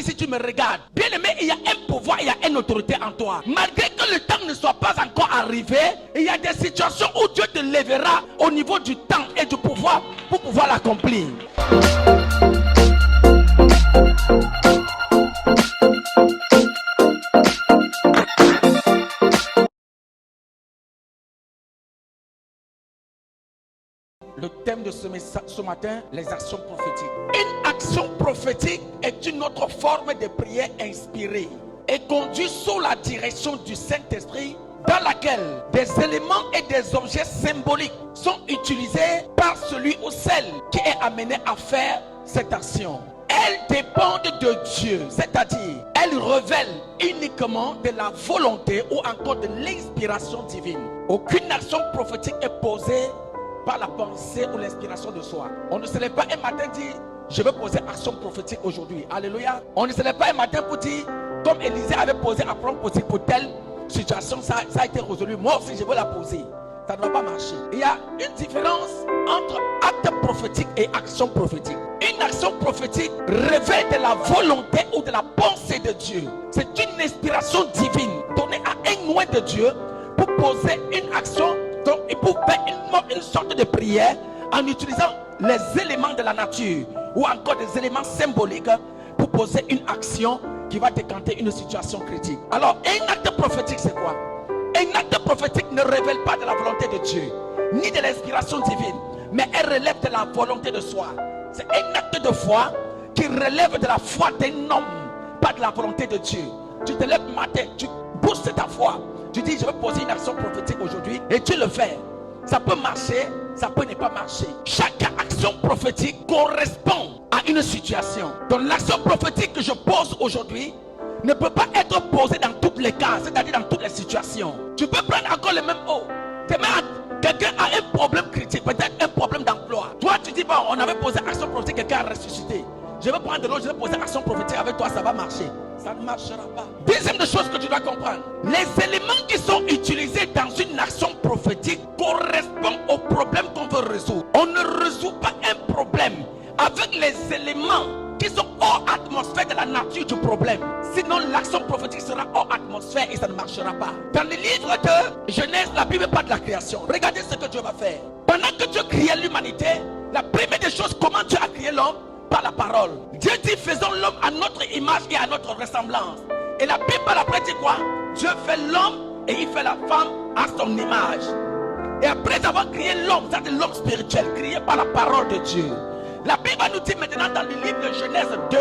si tu me regardes, bien aimé, il y a un pouvoir, il y a une autorité en toi. Malgré que le temps ne soit pas encore arrivé, il y a des situations où Dieu te lèvera au niveau du temps et du pouvoir pour pouvoir l'accomplir. Le thème de ce matin, les actions prophétiques. Une action prophétique est une autre forme de prière inspirée et conduite sous la direction du Saint-Esprit, dans laquelle des éléments et des objets symboliques sont utilisés par celui ou celle qui est amené à faire cette action. Elles dépendent de Dieu, c'est-à-dire elles révèlent uniquement de la volonté ou encore de l'inspiration divine. Aucune action prophétique est posée par la pensée ou l'inspiration de soi. On ne se lève pas un matin et dit je vais poser action prophétique aujourd'hui. Alléluia. On ne se lève pas un matin pour dire comme Élisée avait posé action prophétique pour telle situation, ça a été résolu. Moi aussi je vais la poser. Ça ne va pas marcher. Il y a une différence entre acte prophétique et action prophétique. Une action prophétique révèle de la volonté ou de la pensée de Dieu. C'est une inspiration divine donnée à un loin de Dieu pour poser une action. Donc il faut faire une sorte de prière en utilisant les éléments de la nature ou encore des éléments symboliques pour poser une action qui va décanter une situation critique. Alors un acte prophétique c'est quoi? Un acte prophétique ne révèle pas de la volonté de Dieu ni de l'inspiration divine, mais elle relève de la volonté de soi. C'est un acte de foi qui relève de la foi d'un homme, pas de la volonté de Dieu. Tu te lèves matin, tu boostes ta foi. Tu dis je vais poser une action prophétique aujourd'hui et tu le fais. Ça peut marcher, ça peut ne pas marcher. Chaque action prophétique correspond à une situation. Donc l'action prophétique que je pose aujourd'hui ne peut pas être posée dans tous les cas, c'est-à-dire dans toutes les situations. Tu peux prendre encore le même eau. Demain, quelqu'un a un problème critique, peut-être un problème d'emploi. Toi tu dis bon, on avait posé action prophétique, quelqu'un a ressuscité. Je vais prendre de l'eau, je vais poser action prophétique avec toi, ça va marcher. Ça ne marchera pas. Deuxième des choses que tu dois comprendre, les éléments qui sont utilisés dans une action prophétique correspondent au problème qu'on veut résoudre. On ne résout pas un problème avec les éléments qui sont hors atmosphère de la nature du problème. Sinon l'action prophétique sera hors atmosphère et ça ne marchera pas. Dans le livre de Genèse, la Bible parle de la création. Regardez ce que Dieu va faire. Pendant que Dieu créait l'humanité, la première des choses, comment Dieu a créé l'homme? Par la parole. Dieu dit faisons l'homme à notre image et à notre ressemblance. Et la Bible après dit quoi? Dieu fait l'homme et il fait la femme à son image. Et après avoir créé l'homme, c'est l'homme spirituel créé par la parole de Dieu. La Bible nous dit maintenant dans le livre de Genèse 2,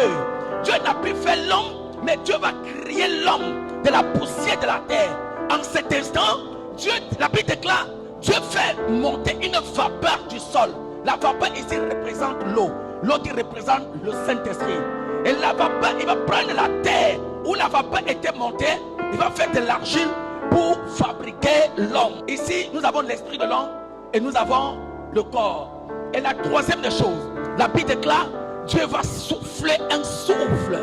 Dieu n'a plus fait l'homme, mais Dieu va créer l'homme de la poussière de la terre. En cet instant, Dieu, la Bible déclare, Dieu fait monter une vapeur du sol. La vapeur ici représente l'eau. L'eau qui représente le Saint-Esprit. Et la vapeur, il va prendre la terre où la vapeur était montée, il va faire de l'argile pour fabriquer l'homme. Ici, nous avons l'esprit de l'homme et nous avons le corps. Et la troisième des choses, la Bible déclare, Dieu va souffler un souffle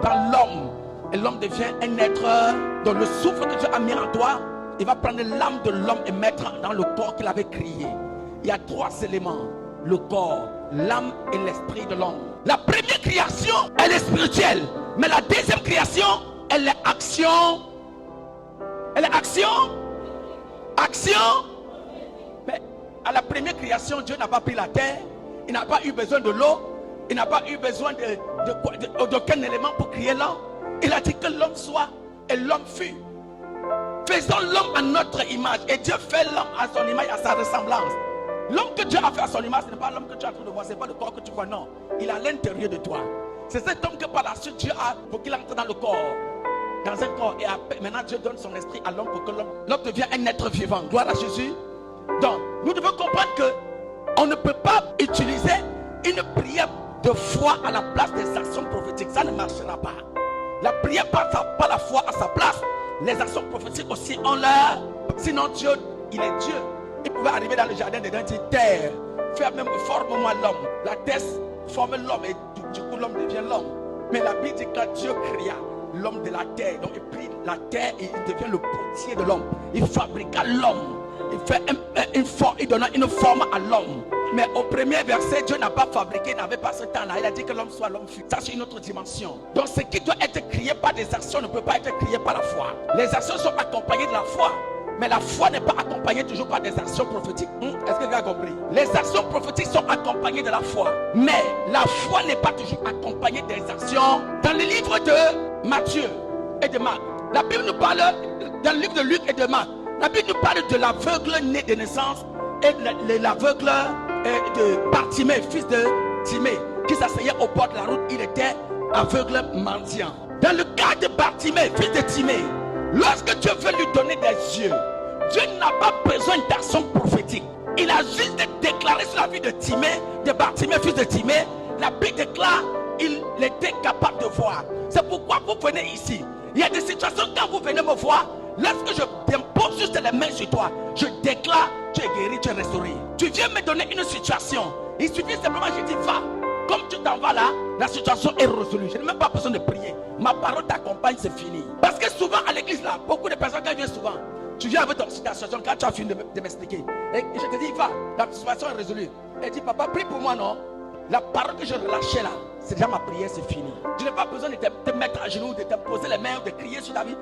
dans l'homme. Et l'homme devient un être dont le souffle que Dieu a mis en toi, il va prendre l'âme de l'homme et mettre dans le corps qu'il avait créé. Il y a trois éléments. Le corps, l'âme et l'esprit de l'homme. La première création, elle est spirituelle. Mais la deuxième création, elle est action. Elle est action. Action. Mais à la première création, Dieu n'a pas pris la terre. Il n'a pas eu besoin de l'eau. Il n'a pas eu besoin d'aucun élément pour créer l'homme. Il a dit que l'homme soit et l'homme fut. Faisons l'homme à notre image. Et Dieu fait l'homme à son image, à sa ressemblance. L'homme que Dieu a fait à son image, ce n'est pas l'homme que tu es en train de voir, ce n'est pas le corps que tu vois, non. Il est à l'intérieur de toi. C'est cet homme que par la suite Dieu a pour qu'il entre dans le corps. Dans un corps. Et maintenant Dieu donne son esprit à l'homme pour que l'homme devienne un être vivant. Gloire à Jésus. Donc, nous devons comprendre que on ne peut pas utiliser une prière de foi à la place des actions prophétiques. Ça ne marchera pas. La prière par la foi à sa place. Les actions prophétiques aussi ont leur. Sinon Dieu, il est Dieu. Il pouvait arriver dans le jardin de dire terre, forme-moi l'homme. La terre forme l'homme et du coup l'homme devient l'homme. Mais la Bible dit que Dieu créa l'homme de la terre. Donc il prit la terre et il devient le potier de l'homme. Il fabriqua l'homme. Il fait une forme, il donna une forme à l'homme. Mais au premier verset, Dieu n'a pas fabriqué, n'avait pas ce temps-là. Il a dit que l'homme soit, l'homme fut. Ça, c'est une autre dimension. Donc, ce qui doit être crié par des actions ne peut pas être crié par la foi. Les actions sont accompagnées de la foi. Mais la foi n'est pas accompagnée toujours par des actions prophétiques. Est-ce que vous avez compris? Les actions prophétiques sont accompagnées de la foi. Mais la foi n'est pas toujours accompagnée des actions. Dans le livre de Matthieu et de Marc, la Bible nous parle, dans le livre de Luc et de Marc, la Bible nous parle de l'aveugle né de naissance et l'aveugle de Bartimée, fils de Timée, qui s'asseyait au bord de la route. Il était aveugle mendiant. Dans le cas de Bartimée, fils de Timée, lorsque Dieu veut lui donner des yeux, Dieu n'a pas besoin d'action prophétique. Il a juste déclaré sur la vie de Timée, de Bartimée, fils de Timée. La Bible déclare qu'il était capable de voir. C'est pourquoi vous venez ici. Il y a des situations quand vous venez me voir, lorsque je dépose juste les mains sur toi, je déclare, tu es guéri, tu es restauré. Tu viens me donner une situation. Il suffit simplement, je dis, va. Comme tu t'en vas là, la situation est résolue. Je n'ai même pas besoin de prier. Ma parole t'accompagne, c'est fini. Parce que souvent à l'église là, beaucoup de personnes quand viennent souvent, tu viens avec ta situation quand tu as fini de m'expliquer. Et je te dis, va, la situation est résolue. Elle dit, papa, prie pour moi, non? La parole que je relâchais là, c'est déjà ma prière, c'est fini. Tu n'as pas besoin de te mettre à genoux, de te poser les mains, de crier sur ta vie.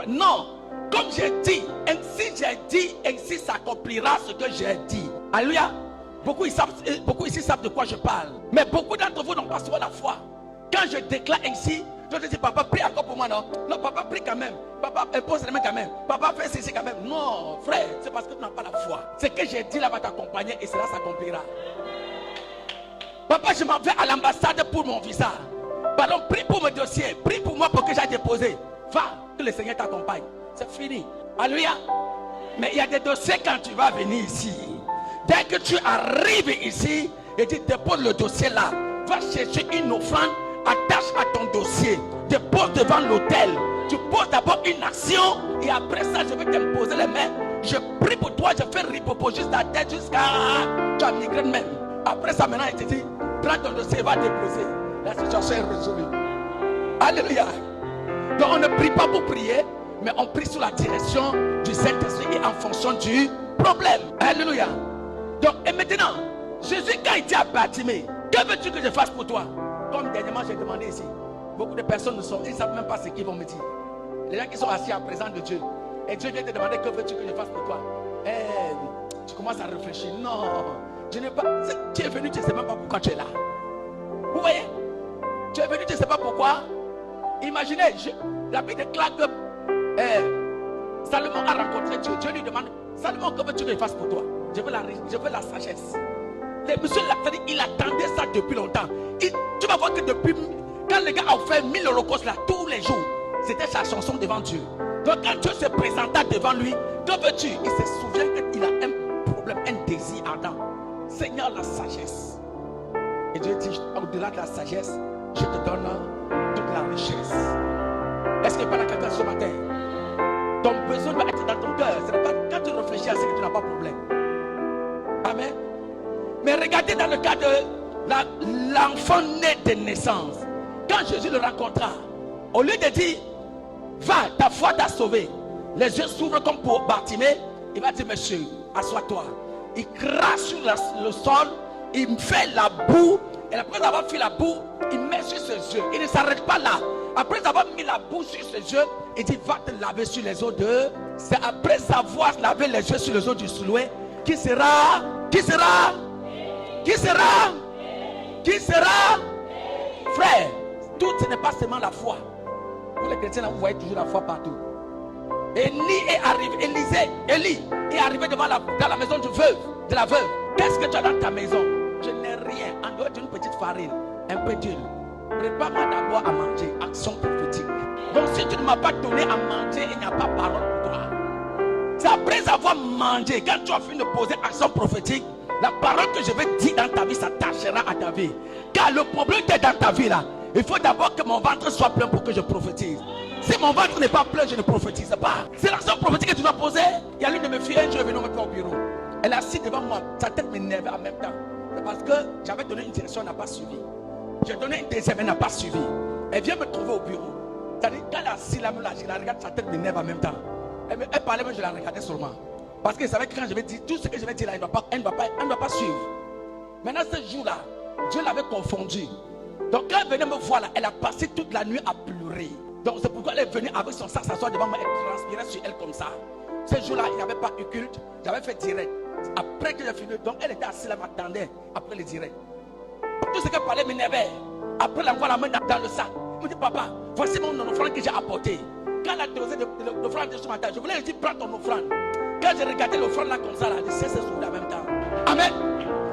Non, comme j'ai dit, ainsi s'accomplira ce que j'ai dit. Alléluia. Beaucoup ici savent de quoi je parle. Mais beaucoup d'entre vous n'ont pas souvent la foi. Quand je déclare ainsi, je te dis, papa, prie encore pour moi, non? Non, papa, prie quand même. Papa, impose les mains quand même. Papa, fais ceci quand même. Non, frère, c'est parce que tu n'as pas la foi. Ce que j'ai dit là va t'accompagner et cela s'accomplira. Papa, je m'en vais à l'ambassade pour mon visa. Pardon, prie pour mon dossier. Prie pour moi pour que j'aille déposer. Va, que le Seigneur t'accompagne. C'est fini. Alléluia. Mais il y a des dossiers quand tu vas venir ici. Dès que tu arrives ici et tu déposes le dossier là, va chercher une offrande, attache à ton dossier, dépose devant l'autel. Tu poses d'abord une action et après ça, je vais t'imposer les mains. Je prie pour toi, je fais ripopo juste la tête jusqu'à tu as migraine même. Après ça, maintenant, il te dit, prends ton dossier, va déposer. La situation est résolue. Alléluia. Donc, on ne prie pas pour prier, mais on prie sous la direction du Saint-Esprit et en fonction du problème. Alléluia. Donc, et maintenant, Jésus, quand il dit à Bartimée, que veux-tu que je fasse pour toi? Comme dernièrement, j'ai demandé ici. Beaucoup de personnes ils ne savent même pas ce qu'ils vont me dire. Les gens qui sont assis en présence de Dieu. Et Dieu vient te demander, que veux-tu que je fasse pour toi? Tu commences à réfléchir. Non. Je n'ai pas. Tu es venu, tu ne sais même pas pourquoi tu es là. Vous voyez? Tu es venu, tu ne sais pas pourquoi. Imaginez, la Bible déclare que Salomon a rencontré Dieu. Dieu lui demande, Salomon, que veux-tu que je fasse pour toi? Je veux la sagesse. Les monsieur il attendait ça depuis longtemps. Tu vas voir que depuis, quand le gars a fait 1000 holocaustes là, tous les jours, c'était sa chanson devant Dieu. Donc quand Dieu se présenta devant lui, que veux-tu? Il se souvient qu'il a un problème, un désir ardent. Seigneur, la sagesse. Et Dieu dit, au-delà de la sagesse, je te donne toute la richesse. Est-ce que pendant quelqu'un ce matin, ton besoin doit être dans ton cœur? Ce n'est pas quand tu réfléchis à ce que tu n'as pas de problème. Amen. Mais regardez dans le cas de l'enfant né de naissance. Quand Jésus le rencontra, au lieu de dire, va, ta foi t'a sauvé, les yeux s'ouvrent comme pour Bartimée, il va dire, monsieur, assois-toi. Il crache sur le sol, il fait la boue, et après avoir fait la boue, il met sur ses yeux. Il ne s'arrête pas là. Après avoir mis la boue sur ses yeux, il dit, va te laver sur les eaux de... C'est après avoir lavé les yeux sur les eaux du Siloé, qui sera frère. Tout ce n'est pas seulement la foi. Vous les chrétiens, vous voyez toujours la foi partout. Élie est arrivé dans la maison de la veuve. Qu'est-ce que tu as dans ta maison? Je n'ai rien en dehors d'une petite farine, un peu d'huile. Prépare-moi d'abord à manger. Action prophétique. Donc si tu ne m'as pas donné à manger, il n'y a pas parole pour toi. C'est après avoir mangé, quand tu as fini de poser action prophétique, la parole que je vais dire dans ta vie s'attachera à ta vie. Car le problème qui est dans ta vie là, il faut d'abord que mon ventre soit plein pour que je prophétise. Si mon ventre n'est pas plein, je ne prophétise pas. C'est l'action prophétique que tu dois poser. Il y a l'une de mes filles, un jour, elle est venue me faire au bureau. Elle est assise devant moi, sa tête m'énervait en même temps. C'est parce que j'avais donné une direction, elle n'a pas suivi. J'ai donné une deuxième, elle n'a pas suivi. Elle vient me trouver au bureau. C'est-à-dire, quand elle est assise là, je la regarde, sa tête m'énerve en même temps. Elle parlait, mais je la regardais seulement. Parce qu'il savait que quand je vais dire tout ce que je vais dire là, elle ne va pas suivre. Maintenant, ce jour-là, Dieu l'avait confondu. Donc quand elle venait me voir là, elle a passé toute la nuit à pleurer. Donc c'est pourquoi elle est venue avec son sac s'asseoir devant moi et transpirait sur elle comme ça. Ce jour-là, il n'y avait pas eu culte. J'avais fait direct. Après que j'ai fini, donc elle était assise là, m'attendait après le direct. Tout ce qu'elle parlait m'énervait. Après, elle envoie la main dans le sac. Elle me dit, papa, voici mon offrande que j'ai apporté. Quand elle a dosé l'offrande de ce matin, je voulais lui dire, prends ton offrande. Quand j'ai regardé l'offrande là comme ça, là, le ciel s'est ouvert en même temps. Amen.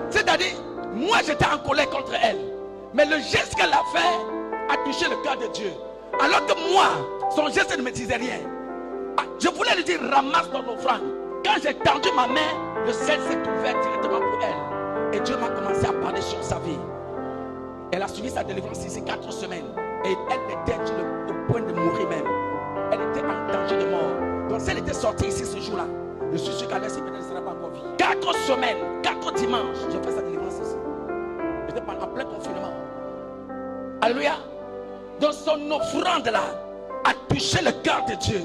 C'est-à-dire, moi j'étais en colère contre elle. Mais le geste qu'elle a fait a touché le cœur de Dieu. Alors que moi, son geste ne me disait rien. Je voulais lui dire, ramasse ton offrande. Quand j'ai tendu ma main, le ciel s'est ouvert directement pour elle. Et Dieu m'a commencé à parler sur sa vie. Elle a suivi sa délivrance ici 4 semaines. Et elle était au point de mourir même. Elle était en danger de mort. Donc si elle était sortie ici ce jour-là, je suis sûr qu'elle ne serait pas encore vie. 4 semaines, 4 dimanches, j'ai fait sa délivrance ici. J'étais en plein confinement. Alléluia. Donc son offrande là a touché le cœur de Dieu.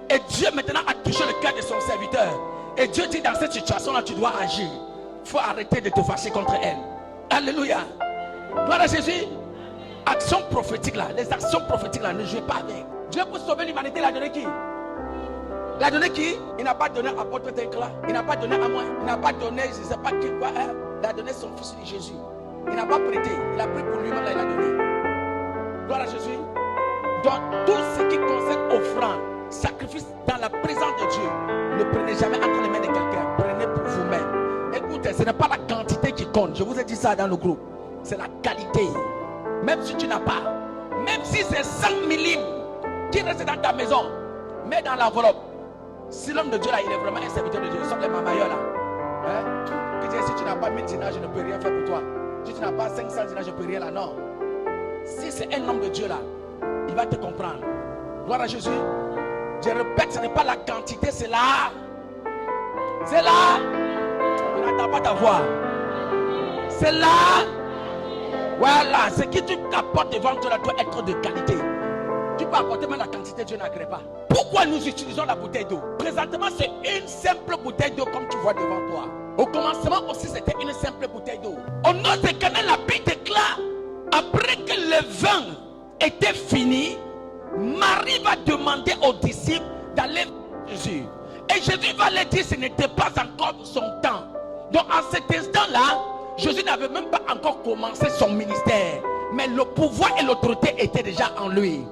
Et Dieu maintenant a touché le cœur de son serviteur. Et Dieu dit, dans cette situation là, tu dois agir. Il faut arrêter de te fâcher contre elle. Alléluia. Gloire à Jésus. Action prophétique là, les actions prophétiques là, ne jouez pas avec. Dieu pour sauver l'humanité, il a donné qui? Il a donné qui? Il n'a pas donné à apôtre Déclat. Il n'a pas donné à moi. Il n'a pas donné, je ne sais pas qui, quoi. Hein? Il a donné son fils Jésus. Il n'a pas prêté. Il a pris pour lui-même, là, il a donné. Gloire à Jésus. Donc, tout ce qui concerne offrande, sacrifice dans la présence de Dieu, ne prenez jamais entre les mains de quelqu'un. Prenez pour vous-même. Écoutez, ce n'est pas la quantité qui compte. Je vous ai dit ça dans le groupe. C'est la qualité. Même si tu n'as pas, même si c'est 5 millimètres qui reste dans ta maison, mets dans l'enveloppe. Si l'homme de Dieu là, il est vraiment un serviteur de Dieu, sauf les mamailleurs là. Hein? Qui dit, si tu n'as pas 1000 dinars, je ne peux rien faire pour toi. Si tu n'as pas 500 dinars, je ne peux rien là. Non. Si c'est un homme de Dieu là, il va te comprendre. Gloire à Jésus. Je répète, ce n'est pas la quantité, c'est là. C'est là. Tu n'entends pas ta voix. C'est là. Voilà, ce que tu apportes devant toi doit être de qualité. Tu peux apporter même la quantité, Dieu n'agrée pas. Pourquoi nous utilisons la bouteille d'eau? Présentement, c'est une simple bouteille d'eau comme tu vois devant toi. Au commencement aussi, c'était une simple bouteille d'eau. Au nom de Cana, la Bible déclare, après que le vin était fini, Marie va demander aux disciples d'aller vers Jésus. Et Jésus va leur dire, ce n'était pas encore son temps. Donc, en cet instant-là, Jésus n'avait même pas encore commencé son ministère. Mais le pouvoir et l'autorité étaient déjà en lui.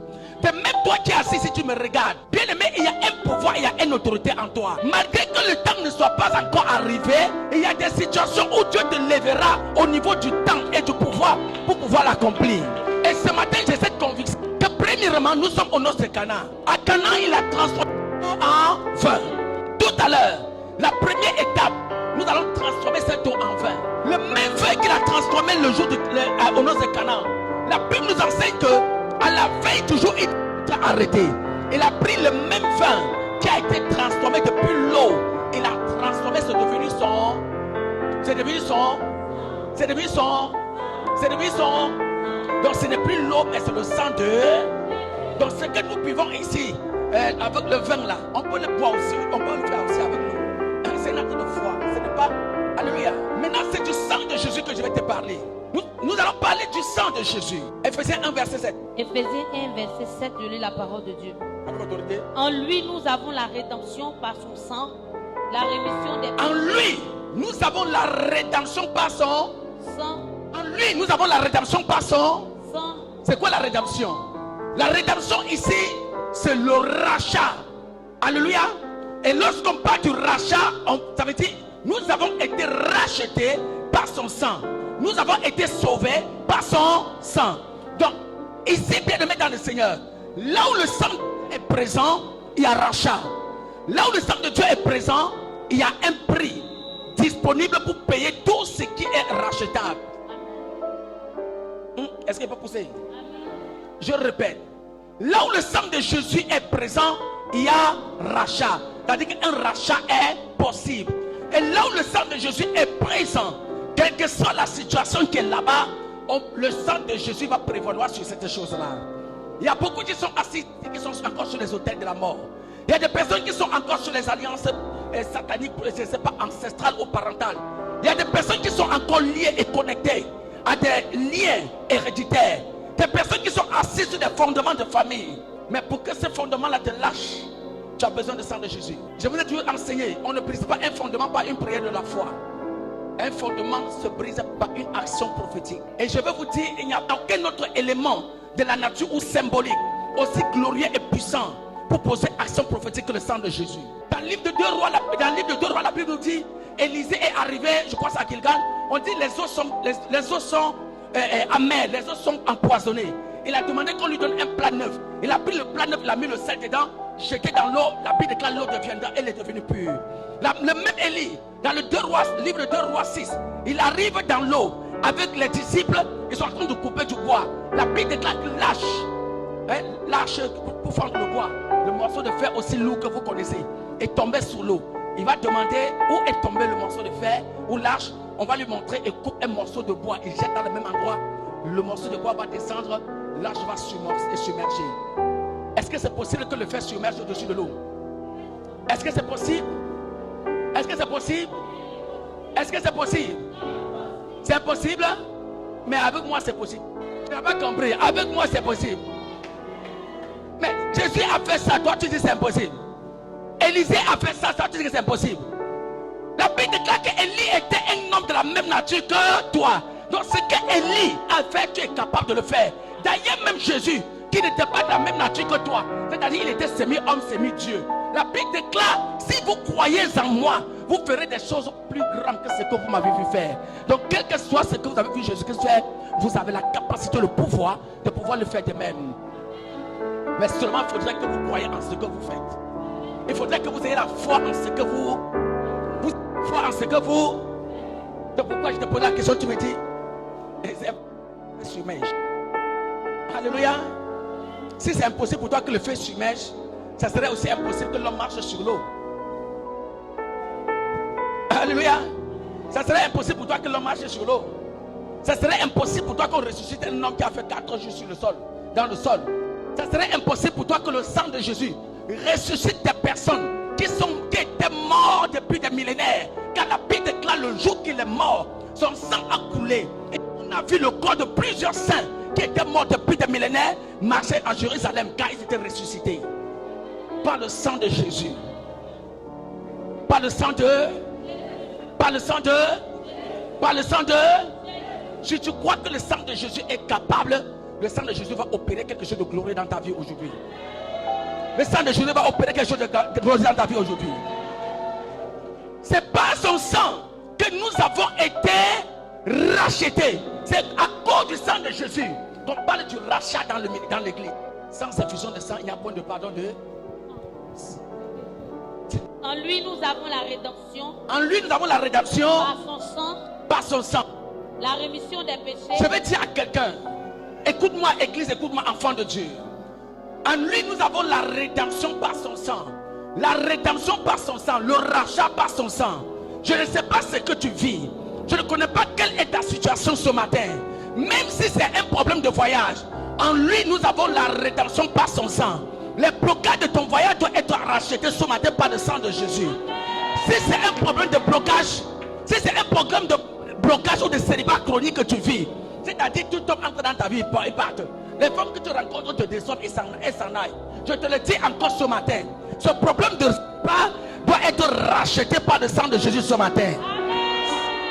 Et même toi qui es assis, si tu me regardes, bien aimé, il y a un pouvoir, il y a une autorité en toi. Malgré que le temps ne soit pas encore arrivé, il y a des situations où Dieu te lèvera au niveau du temps et du pouvoir pour pouvoir l'accomplir. Et ce matin, j'ai cette conviction que premièrement, nous sommes au nom de Cana. À Cana, il a transformé en vin. Tout à l'heure, la première étape, nous allons transformer cette eau en vin. Le même vin qu'il a transformé le jour au nom de Cana. La Bible nous enseigne que à la veille toujours il a arrêté. Il a pris le même vin qui a été transformé depuis l'eau. Il a transformé, c'est devenu son. Donc ce n'est plus l'eau, mais c'est le sang de. Donc ce que nous buvons ici, avec le vin là, on peut le boire aussi, on peut le faire aussi avec nous. C'est un acte de foi. Ce n'est pas. Alléluia. Maintenant, c'est du sang de Jésus que je vais te parler. Nous allons parler du sang de Jésus. Éphésiens 1, verset 7. Éphésiens 1, verset 7, je lis la parole de Dieu. Avec autorité. En lui, nous avons la rédemption par son sang, la rémission des péchés. En lui, nous avons la rédemption par son sang. En lui, nous avons la rédemption par son Sang. C'est quoi la rédemption? La rédemption ici, c'est le rachat. Alléluia. Et lorsqu'on parle du rachat, ça veut dire nous avons été rachetés par son sang. Nous avons été sauvés par son sang. Donc, ici, bien aimé dans le Seigneur, là où le sang est présent, il y a rachat. Là où le sang de Dieu est présent, il y a un prix disponible pour payer tout ce qui est rachetable. Est-ce qu'il peut pousser? Je répète, là où le sang de Jésus est présent, il y a rachat. C'est-à-dire qu'un rachat est possible. Et là où le sang de Jésus est présent, quelle que soit la situation qui est là-bas, le sang de Jésus va prévaloir sur cette chose-là. Il y a beaucoup qui sont assis, qui sont encore sur les autels de la mort. Il y a des personnes qui sont encore sur les alliances satanique, je ne sais pas, ancestral ou parental. Il y a des personnes qui sont encore liées et connectées à des liens héréditaires. Des personnes qui sont assises sur des fondements de famille. Mais pour que ces fondements-là te lâchent, tu as besoin du sang de Jésus. Je vous ai toujours enseigné, on ne brise pas un fondement par une prière de la foi. Un fondement se brise par une action prophétique. Et je vais vous dire, il n'y a aucun autre élément de la nature ou symbolique aussi glorieux et puissant pour poser action prophétique que le sang de Jésus. Dans le livre de 2 Rois, la Bible nous dit, Élisée est arrivé, je crois à Gilgal, on dit les eaux sont amères, les eaux sont empoisonnées. Il a demandé qu'on lui donne un plat neuf. Il a pris le plat neuf, il a mis le sel dedans, jeté dans l'eau, la Bible déclare l'eau deviendra, elle est devenue pure. Le même Élie, dans le livre de 2 Rois 6, il arrive dans l'eau avec les disciples, ils sont en train de couper du bois. La Bible déclare que l'arche pour fendre le bois, le morceau de fer aussi lourd que vous connaissez, est tombé sur l'eau. Il va demander où est tombé le morceau de fer ou l'arche. On va lui montrer et coupe un morceau de bois. Il jette dans le même endroit. Le morceau de bois va descendre, l'arche va submerger. Est-ce que c'est possible que le fer submerge au-dessus de l'eau? Est-ce que c'est possible? Est-ce que c'est possible? Est-ce que c'est possible? C'est possible? Mais avec moi c'est possible. Tu n'as pas compris. Avec moi c'est possible. Mais Jésus a fait ça, toi tu dis c'est impossible. Élisée a fait ça, toi tu dis que c'est impossible. La Bible déclare qu'Élie était un homme de la même nature que toi. Donc ce qu'Élie a fait, tu es capable de le faire. D'ailleurs même Jésus, qui n'était pas de la même nature que toi, c'est-à-dire il était semi-homme, semi-dieu. La Bible déclare, si vous croyez en moi, vous ferez des choses plus grandes que ce que vous m'avez vu faire. Donc quel que soit ce que vous avez vu Jésus-Christ faire, vous avez la capacité, le pouvoir de pouvoir le faire de même. Mais seulement il faudrait que vous croyez en ce que vous faites. Il faudrait que vous ayez la foi en ce que vous foi en ce que vous. Donc pourquoi je te pose la question, tu me dis submerge. Alléluia. Si c'est impossible pour toi que le feu submerge, ça serait aussi impossible que l'homme marche sur l'eau. Alléluia. Ça serait impossible pour toi que l'homme marche sur l'eau. Ça serait impossible pour toi qu'on ressuscite un homme qui a fait 4 jours sur le sol, dans le sol. Ça serait impossible pour toi que le sang de Jésus ressuscite des personnes qui étaient morts depuis des millénaires. Car la Bible déclare le jour qu'il est mort, son sang a coulé. Et on a vu le corps de plusieurs saints qui étaient morts depuis des millénaires marcher à Jérusalem car ils étaient ressuscités. Par le sang de Jésus. Par le sang de. Par le sang de. Par le sang de. Si tu crois que le sang de Jésus est capable, le sang de Jésus va opérer quelque chose de glorieux dans ta vie aujourd'hui. Le sang de Jésus va opérer quelque chose de glorieux dans ta vie aujourd'hui. C'est par son sang que nous avons été rachetés. C'est à cause du sang de Jésus qu'on parle du rachat dans l'église. Sans effusion de sang, il n'y a point de pardon de. En lui, nous avons la rédemption. En lui, nous avons la rédemption. Par son sang. Par son sang. La rémission des péchés. Je vais dire à quelqu'un, écoute-moi église, écoute-moi enfant de Dieu. En lui, nous avons la rédemption par son sang. La rédemption par son sang, le rachat par son sang. Je ne sais pas ce que tu vis. Je ne connais pas quelle est ta situation ce matin. Même si c'est un problème de voyage, en lui, nous avons la rédemption par son sang. Les blocages de ton voyage doivent être rachetés ce matin par le sang de Jésus. Si c'est un problème de blocage, si c'est un problème de blocage ou de célibat chronique que tu vis, c'est-à-dire tout homme entre dans ta vie et partent. Les femmes que tu rencontres te déçoivent et s'en aillent. Je te le dis encore ce matin. Ce problème de célibat doit être racheté par le sang de Jésus ce matin.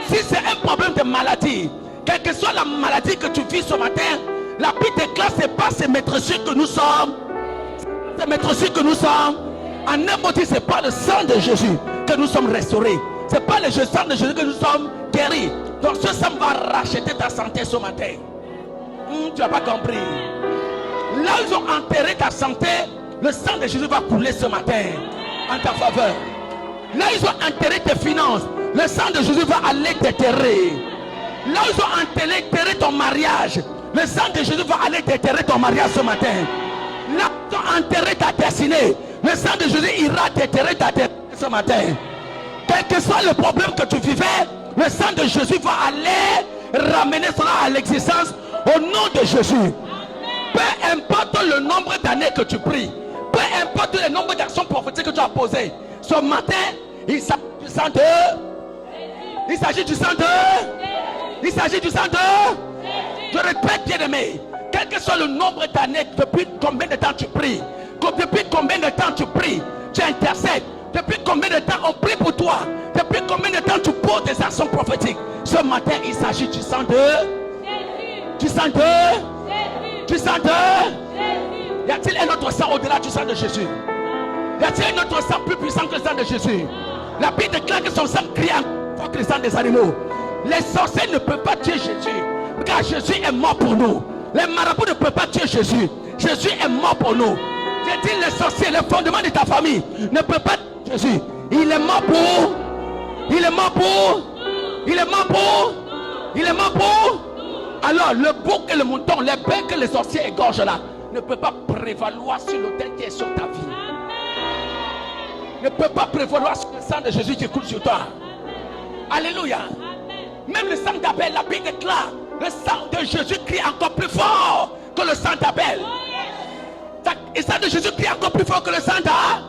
Si c'est un problème de maladie, quelle que soit la maladie que tu vis ce matin, la Bible déclare c'est pas ces maîtresses que nous sommes. Ces maîtresses que nous sommes. En un mot, c'est pas le sang de Jésus que nous sommes restaurés. C'est pas le sang de Jésus que nous sommes guéris. Donc ce sang va racheter ta santé ce matin. Tu n'as pas compris. Là où ils ont enterré ta santé, le sang de Jésus va couler ce matin en ta faveur. Là où ils ont enterré tes finances, le sang de Jésus va aller déterrer. Là où ils ont enterré ton mariage, le sang de Jésus va aller déterrer ton mariage ce matin. Là où ils ont enterré ta destinée, le sang de Jésus ira déterrer ta destinée ce matin. Quel que soit le problème que tu vivais, le sang de Jésus va aller ramener cela à l'existence au nom de Jésus. Peu importe le nombre d'années que tu pries, peu importe le nombre d'actions prophétiques que tu as posées, ce matin, Il s'agit du sang de... Il s'agit du sang de... Il s'agit du sang de... Je répète, bien-aimé, quel que soit le nombre d'années, depuis combien de temps tu pries, depuis combien de temps tu pries, tu intercèdes, depuis combien de temps on prie pour toi, depuis combien de temps tu poses des actions prophétiques, ce matin il s'agit du sang de... Du sang de... Du sang de... Y a-t-il un autre sang au-delà du sang de Jésus? Y a-t-il un autre sang plus puissant que le sang de Jésus? La Bible déclare que son sang crie encore que le sang des animaux. Les sorciers ne peuvent pas tuer Jésus, car Jésus est mort pour nous. Les marabouts ne peuvent pas tuer Jésus. Jésus est mort pour nous. J'ai dit les sorciers, les fondements de ta famille ne peuvent pas tuer Jésus. Il est mort pour... Il est mort pour... Il est mort pour... Il est mort pour... Alors le bouc et le mouton, les bêtes que les sorciers égorgent là, ne peut pas prévaloir sur l'autel qui est sur ta vie. Ne peut pas prévaloir sur le sang de Jésus qui coule sur toi. Alléluia. Même le sang d'Abel, la Bible déclare, le sang de Jésus crie encore plus fort que le sang d'Abel. Et le sang de Jésus crie encore plus fort que le sang d'Abel.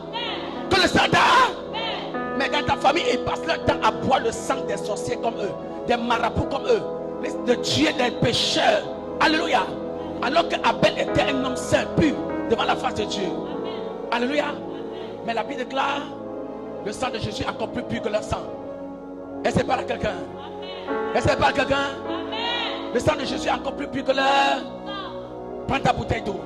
Que le sang d'Abel. Mais dans ta famille, ils passent leur temps à boire le sang des sorciers comme eux, des marabouts comme eux, de tuer des pécheurs. Alléluia. Alors que Abel était un homme saint, pur, devant la face de Dieu. Alléluia. Mais la Bible déclare, le sang de Jésus est encore plus pur que leur sang. Est-ce que c'est pas quelqu'un? Est-ce que c'est pas quelqu'un? Le sang de Jésus est encore plus pur que leur... Prends ta bouteille d'eau.